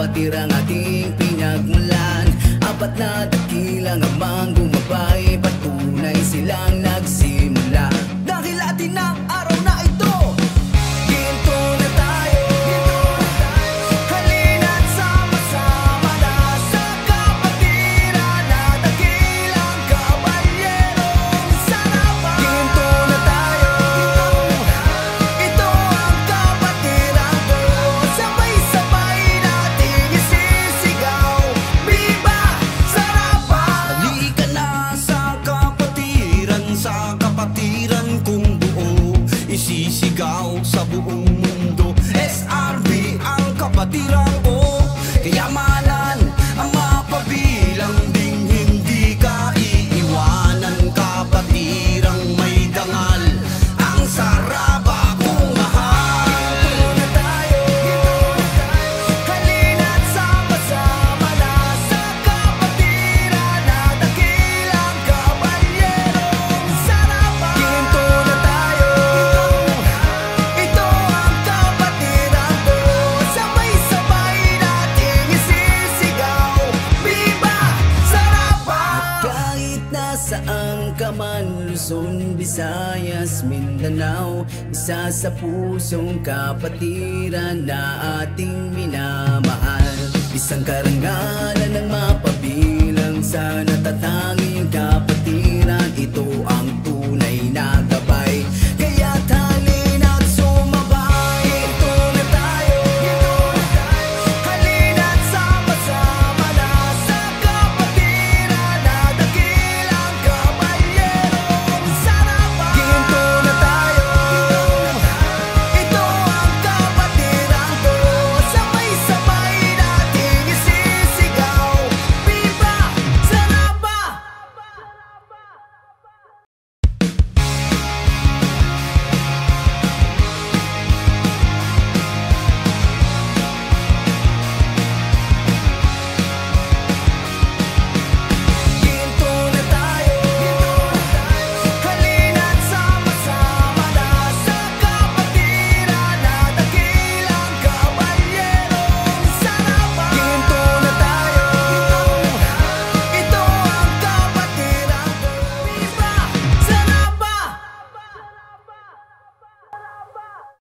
kapatiran ating pinagmulan. Apat na dakilang amang gumabay, patunay silang nagsimula. Dahil atin ang araw na ito, ginto na tayo. Halina't sama-sama na sa kapatiran na dakilang kabalyerong sarapan. Ginto na tayo, ito ang kapatiran ko. Sabay-sabay nating isisigaw, Viva Sarapan! Halika na sa kapatiran kong buo, isisigaw sa buong mundo. SRB ang kapatiran ko, kayamanan ang mapabilang ding hindi ka iiwanan. Kapatirang may dangal, ang sarap akong mahal. Ginto na tayo, halina't sama-sama na sa kapatiran na dakilang kabalyerong sarapan. Ginto na tayo, ito ang kapatiran ko. Sabay-sabay nating isisigaw, Viva Sarapan! Kahit nasaan ka man, Luzon, Visayas, Mindanao, isa sa pusong kapatiran na ating minamahal. Isang karangal